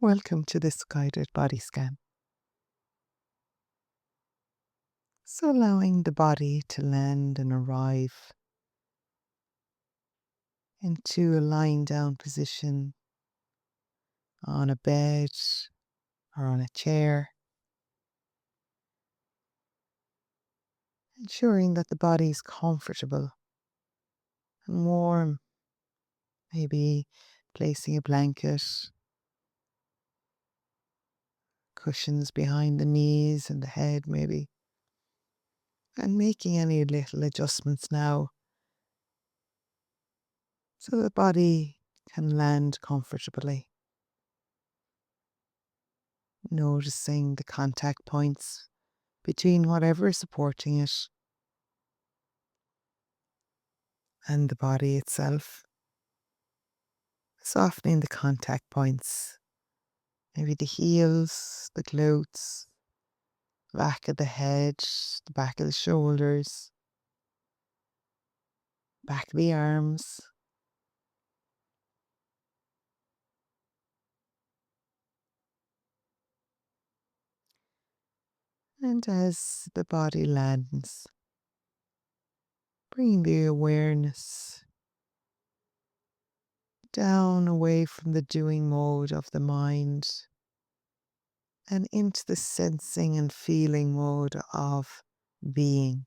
Welcome to this guided body scan. So, allowing the body to land and arrive into a lying down position on a bed or on a chair, ensuring that the body is comfortable and warm. Maybe placing a blanket, cushions behind the knees and the head, maybe, and making any little adjustments now so the body can land comfortably. Noticing the contact points between whatever is supporting it and the body itself. Softening the contact points, maybe the heels, the glutes, back of the head, the back of the shoulders, back of the arms. And as the body lands, bring the awareness down away from the doing mode of the mind and into the sensing and feeling mode of being.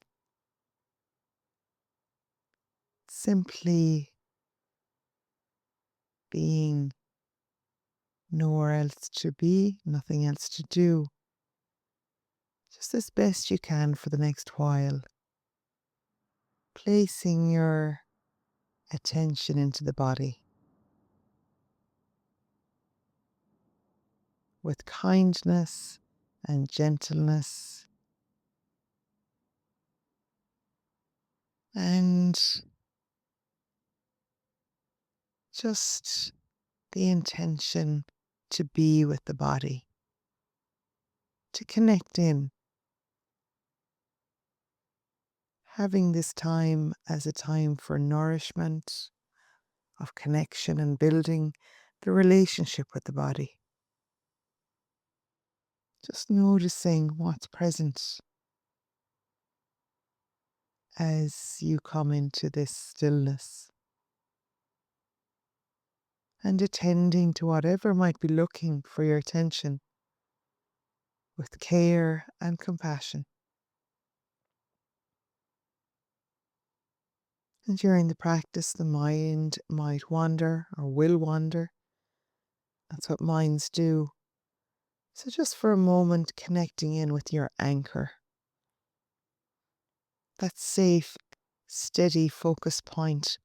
Simply being, nowhere else to be, nothing else to do. Just as best you can for the next while. Placing your attention into the body with kindness and gentleness, and just the intention to be with the body, to connect in, having this time as a time for nourishment, of connection and building the relationship with the body. Just noticing what's present as you come into this stillness and attending to whatever might be looking for your attention with care and compassion. And during the practice, the mind might wander or will wander. That's what minds do. So just for a moment, connecting in with your anchor, that safe, steady focus point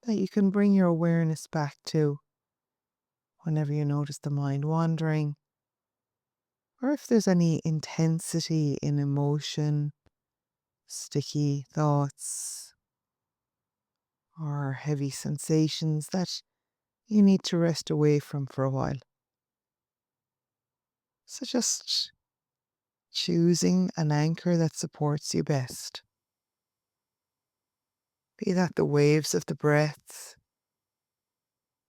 that you can bring your awareness back to whenever you notice the mind wandering, or if there's any intensity in emotion, sticky thoughts, or heavy sensations that you need to rest away from for a while. So just choosing an anchor that supports you best. Be that the waves of the breath,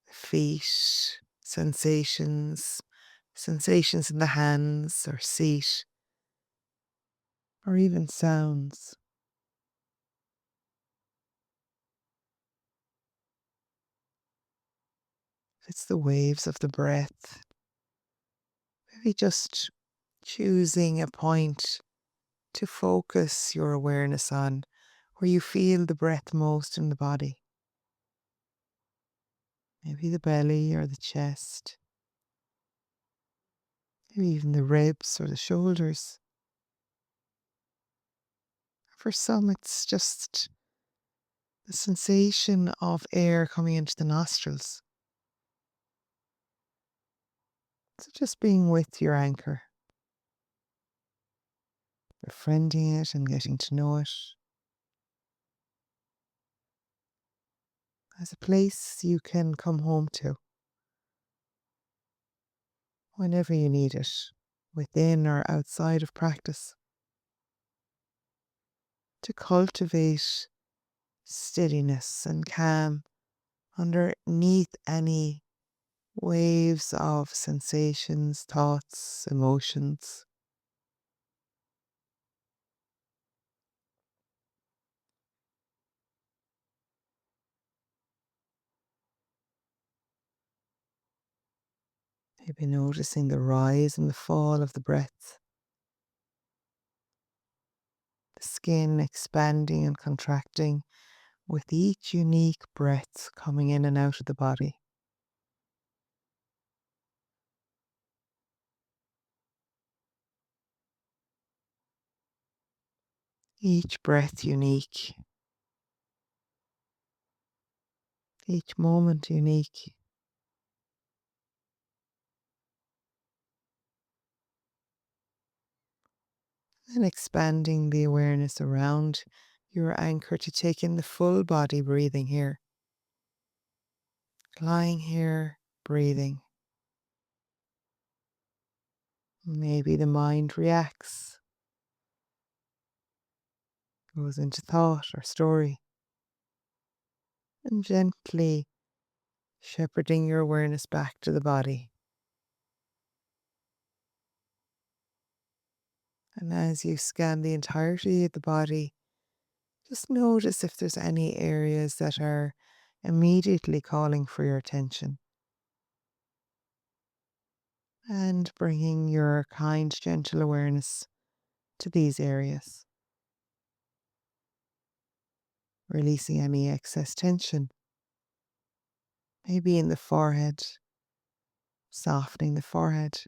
the feet, sensations, sensations in the hands or seat, or even sounds. If it's the waves of the breath, maybe just choosing a point to focus your awareness on where you feel the breath most in the body. Maybe the belly or the chest, maybe even the ribs or the shoulders. For some, it's just the sensation of air coming into the nostrils. So just being with your anchor, befriending it and getting to know it as a place you can come home to whenever you need it, within or outside of practice, to cultivate steadiness and calm underneath any waves of sensations, thoughts, emotions. Maybe noticing the rise and the fall of the breath, the skin expanding and contracting with each unique breath coming in and out of the body. Each breath unique, each moment unique. And expanding the awareness around your anchor to take in the full body breathing here. Lying here, breathing. Maybe the mind reacts, goes into thought or story, and gently shepherding your awareness back to the body. And as you scan the entirety of the body, just notice if there's any areas that are immediately calling for your attention. And bringing your kind, gentle awareness to these areas, releasing any excess tension, maybe in the forehead, softening the forehead,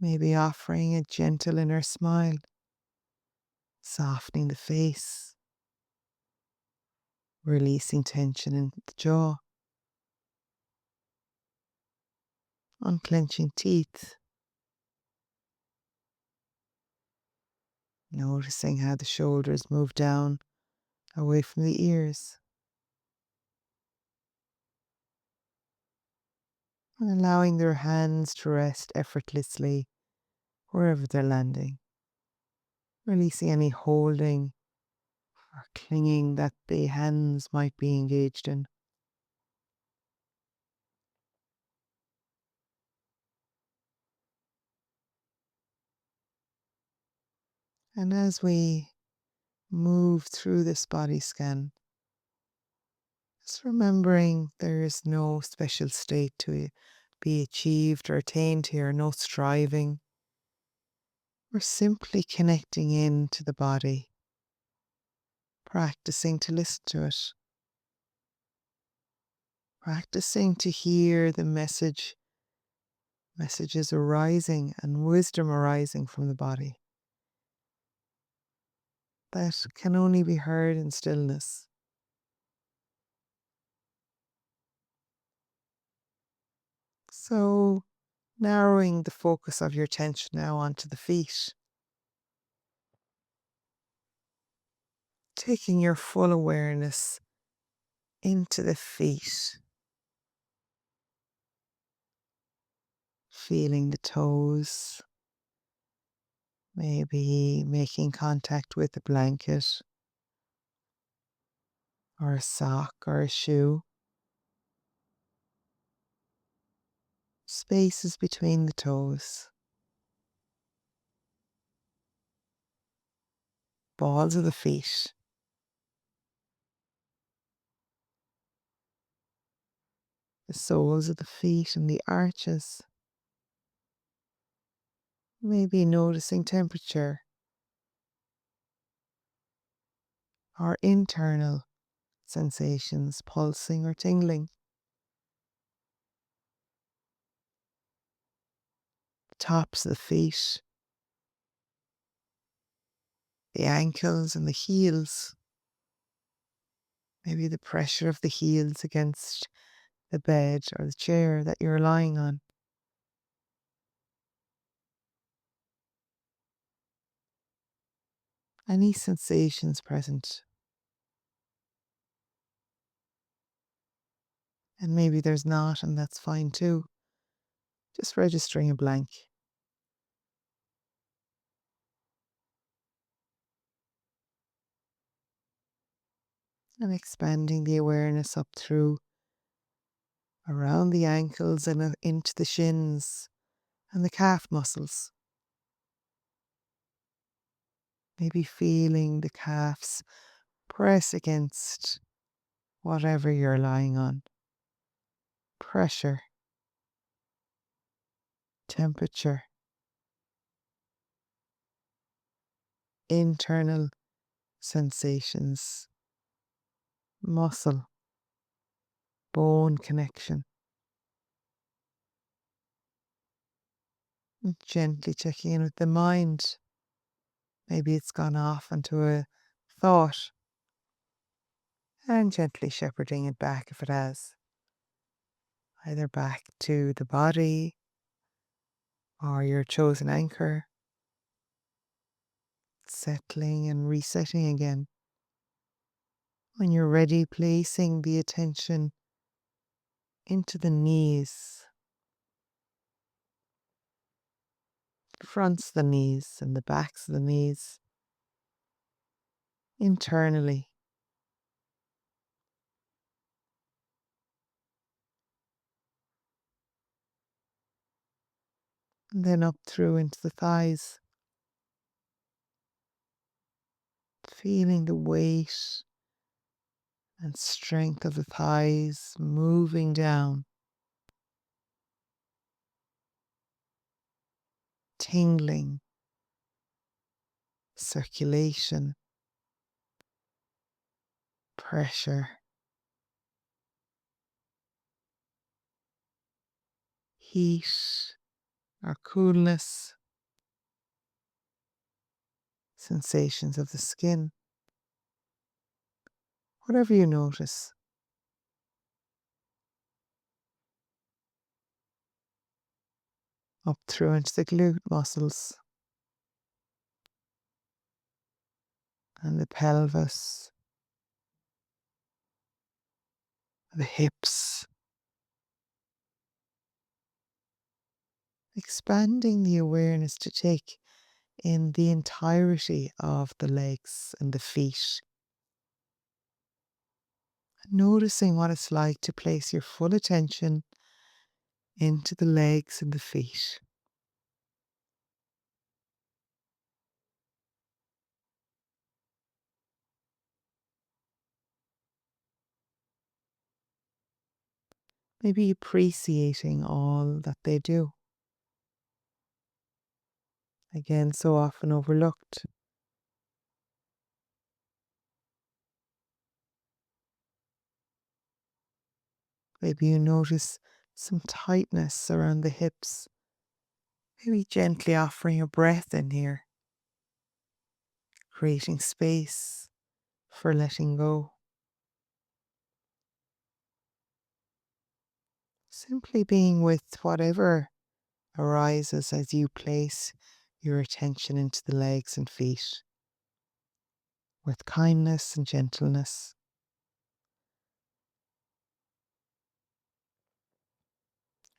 maybe offering a gentle inner smile, softening the face, releasing tension in the jaw, unclenching teeth, noticing how the shoulders move down away from the ears, and allowing their hands to rest effortlessly wherever they're landing, releasing any holding or clinging that the hands might be engaged in. And as we move through this body scan, just remembering there is no special state to be achieved or attained here, no striving. We're simply connecting in to the body, practicing to listen to it, practicing to hear the messages arising and wisdom arising from the body that can only be heard in stillness. So, narrowing the focus of your attention now onto the feet, taking your full awareness into the feet, feeling the toes, maybe making contact with a blanket or a sock or a shoe, spaces between the toes, balls of the feet, the soles of the feet and the arches, maybe noticing temperature or internal sensations, pulsing or tingling, the tops of the feet, the ankles and the heels, maybe the pressure of the heels against the bed or the chair that you're lying on. Any sensations present. And maybe there's not, and that's fine too. Just registering a blank and expanding the awareness up through around the ankles and into the shins and the calf muscles. Maybe feeling the calves press against whatever you're lying on. Pressure, temperature, internal sensations, muscle, bone connection. And gently checking in with the mind. Maybe it's gone off into a thought, and gently shepherding it back if it has. Either back to the body or your chosen anchor, settling and resetting again. When you're ready, placing the attention into the knees, fronts of the knees and the backs of the knees, internally. And then up through into the thighs, feeling the weight and strength of the thighs moving down, tingling, circulation, pressure, heat or coolness, sensations of the skin, whatever you notice. Up through into the glute muscles and the pelvis, the hips, expanding the awareness to take in the entirety of the legs and the feet. Noticing what it's like to place your full attention into the legs and the feet. Maybe appreciating all that they do. Again, so often overlooked. Maybe you notice some tightness around the hips. Maybe gently offering your breath in here, creating space for letting go. Simply being with whatever arises as you place your attention into the legs and feet with kindness and gentleness.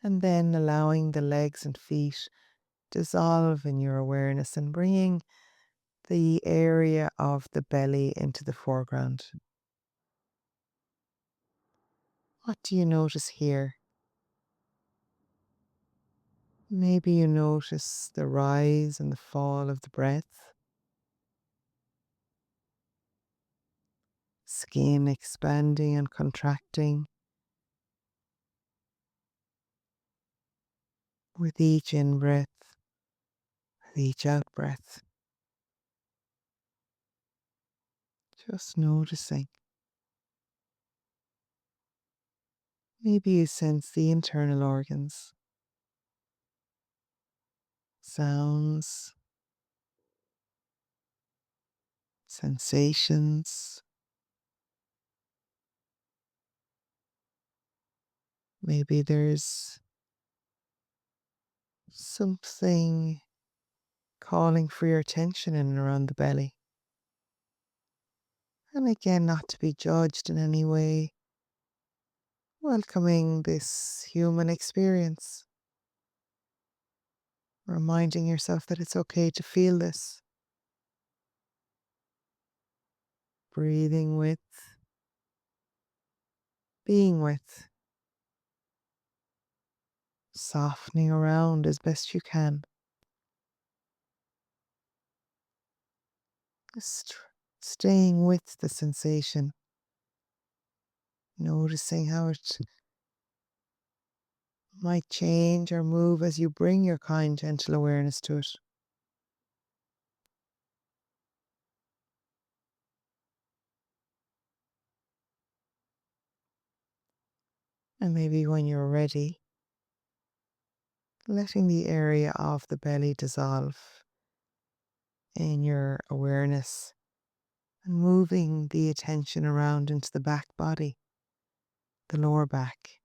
And then allowing the legs and feet dissolve in your awareness and bringing the area of the belly into the foreground. What do you notice here? Maybe you notice the rise and the fall of the breath, skin expanding and contracting with each in breath, with each out breath. Just noticing. Maybe you sense the internal organs, sounds, sensations. Maybe there's something calling for your attention in and around the belly. And again, not to be judged in any way, welcoming this human experience, reminding yourself that it's okay to feel this. Breathing with, being with. softening around as best you can. Just staying with the sensation, noticing how it might change or move as you bring your kind, gentle awareness to it. And maybe when you're ready, letting the area of the belly dissolve in your awareness and moving the attention around into the back body, the lower back,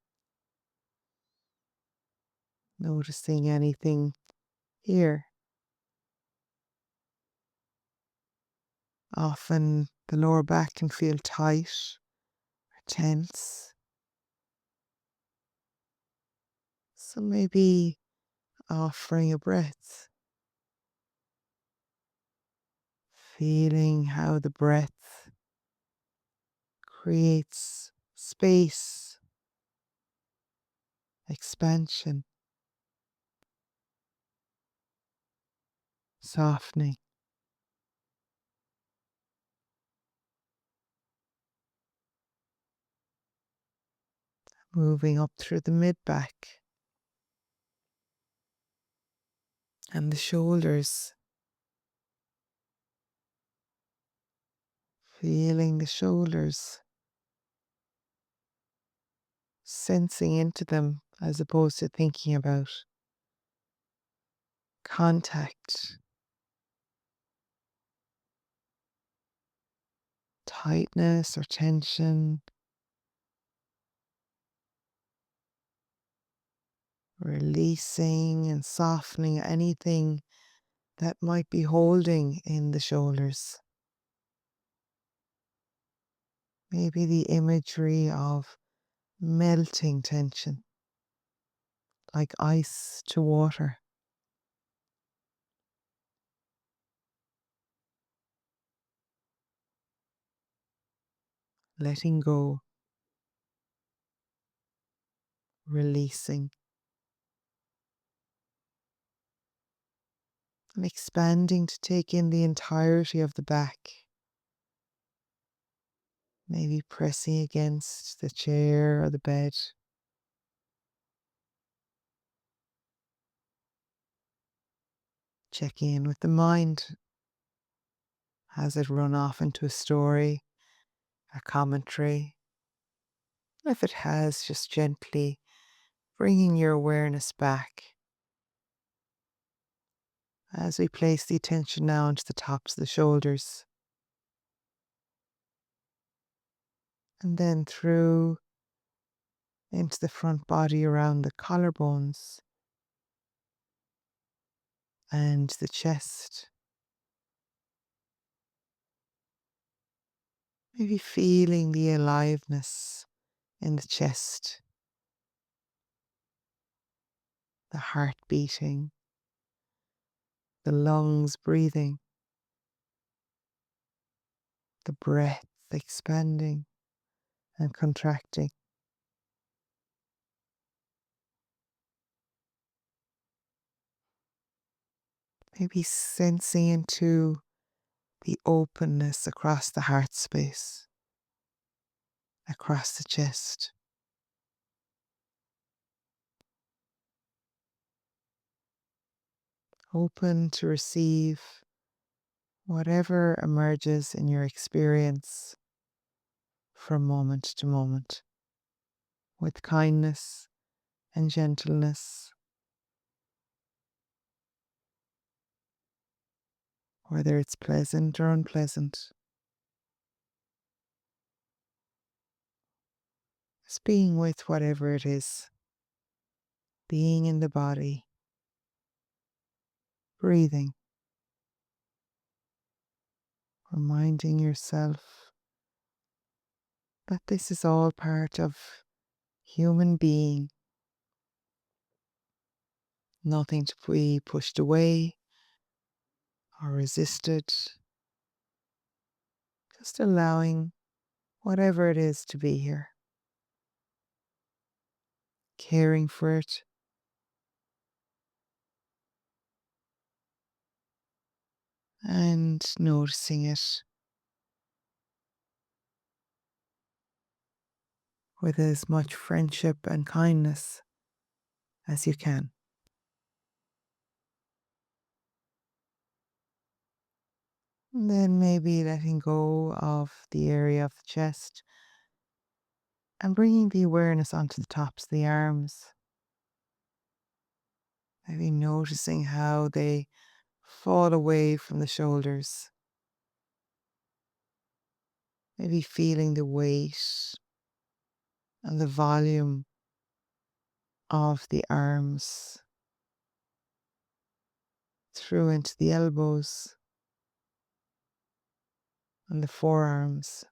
noticing anything here. Often the lower back can feel tight or tense. So maybe offering a breath, feeling how the breath creates space, expansion, softening, moving up through the mid back and the shoulders, feeling the shoulders, sensing into them as opposed to thinking about contact, tightness or tension, releasing and softening anything that might be holding in the shoulders. Maybe the imagery of melting tension, like ice to water, letting go, releasing, and expanding to take in the entirety of the back. Maybe pressing against the chair or the bed. Checking in with the mind. Has it run off into a story, a commentary? If it has, just gently bringing your awareness back as we place the attention now into the tops of the shoulders and then through into the front body around the collarbones and the chest. Maybe feeling the aliveness in the chest, the heart beating, the lungs breathing, the breath expanding and contracting. Maybe sensing into the openness across the heart space, across the chest. Open to receive whatever emerges in your experience from moment to moment, with kindness and gentleness, whether it's pleasant or unpleasant. Just being with whatever it is, being in the body, breathing, reminding yourself that this is all part of human being, nothing to be pushed away or resisted, just allowing whatever it is to be here, caring for it, and noticing it with as much friendship and kindness as you can. And then maybe letting go of the area of the chest and bringing the awareness onto the tops of the arms. Maybe noticing how they fall away from the shoulders. Maybe feeling the weight and the volume of the arms through into the elbows and the forearms.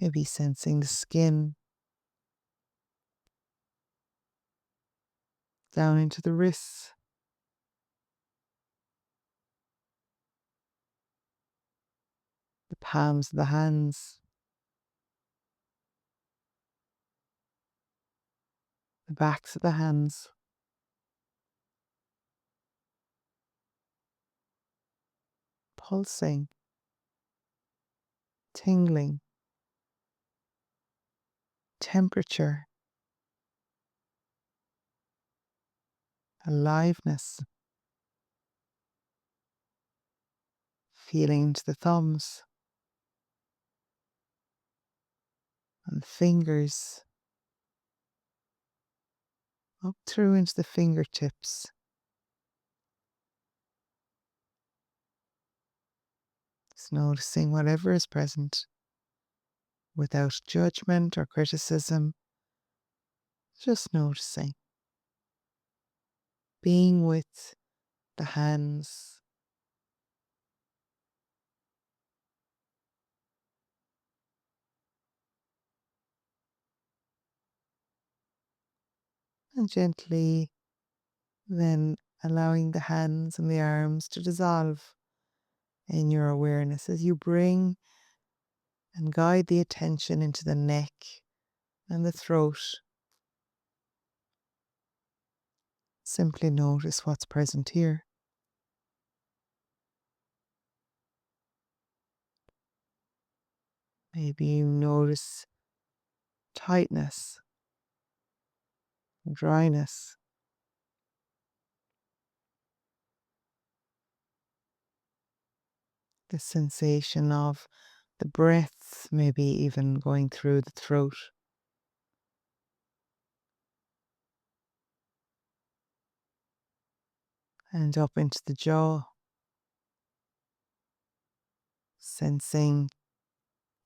Maybe sensing the skin down into the wrists, the palms of the hands, the backs of the hands, pulsing, tingling, temperature, aliveness, feeling into the thumbs and the fingers, up through into the fingertips. Just noticing whatever is present without judgment or criticism, just noticing, being with the hands, and gently then allowing the hands and the arms to dissolve in your awareness as you bring and guide the attention into the neck and the throat. Simply notice what's present here. Maybe you notice tightness, dryness, the sensation of the breath, maybe even going through the throat. And up into the jaw, sensing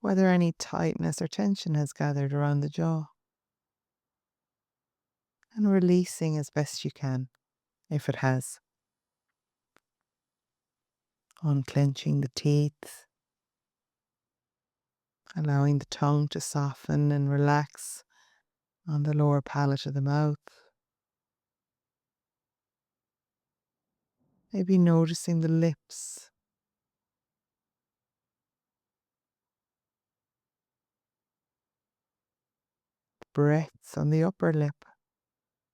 whether any tightness or tension has gathered around the jaw, and releasing as best you can if it has. Unclenching the teeth, allowing the tongue to soften and relax on the lower palate of the mouth. Maybe noticing the lips, breaths on the upper lip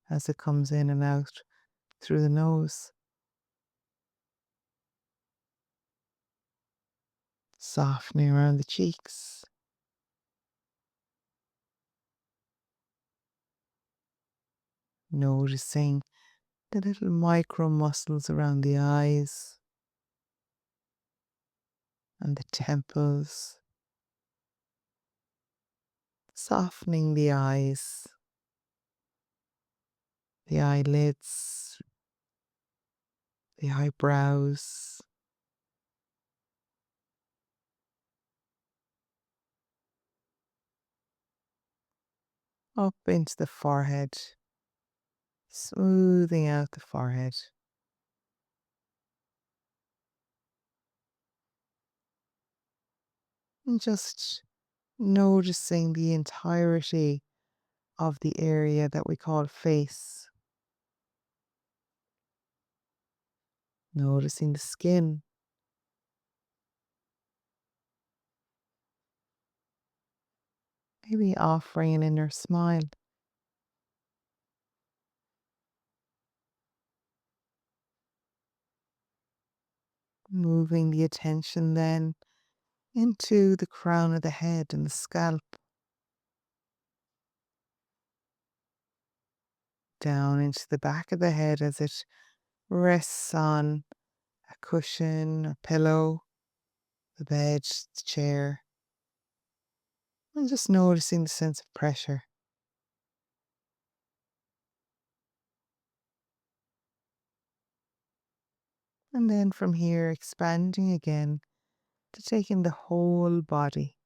as it comes in and out through the nose. Softening around the cheeks. Noticing the little micro muscles around the eyes and the temples. Softening the eyes, the eyelids, the eyebrows, up into the forehead, smoothing out the forehead. And just noticing the entirety of the area that we call face. Noticing the skin, maybe offering an inner smile. Moving the attention then into the crown of the head and the scalp, down into the back of the head as it rests on a cushion, a pillow, the bed, the chair, and just noticing the sense of pressure. And then from here, expanding again to take in the whole body,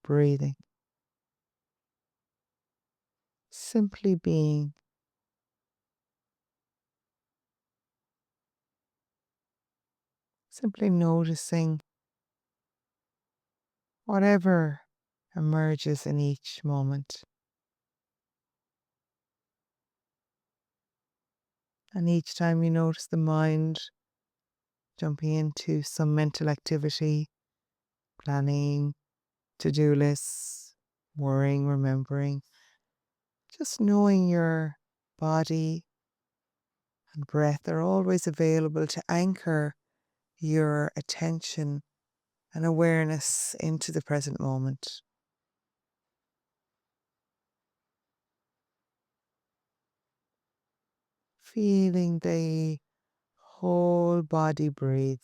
breathing, simply being, simply noticing whatever emerges in each moment. And each time you notice the mind jumping into some mental activity, planning, to-do lists, worrying, remembering, just knowing your body and breath are always available to anchor your attention and awareness into the present moment. Feeling the whole body breathe,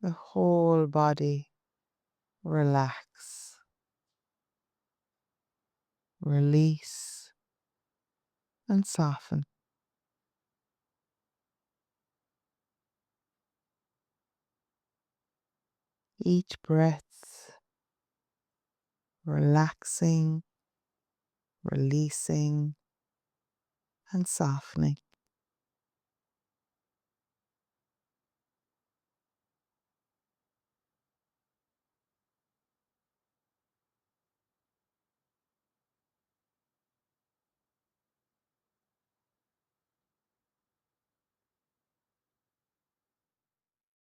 the whole body relax, release, and soften. Each breath relaxing, releasing, and softening.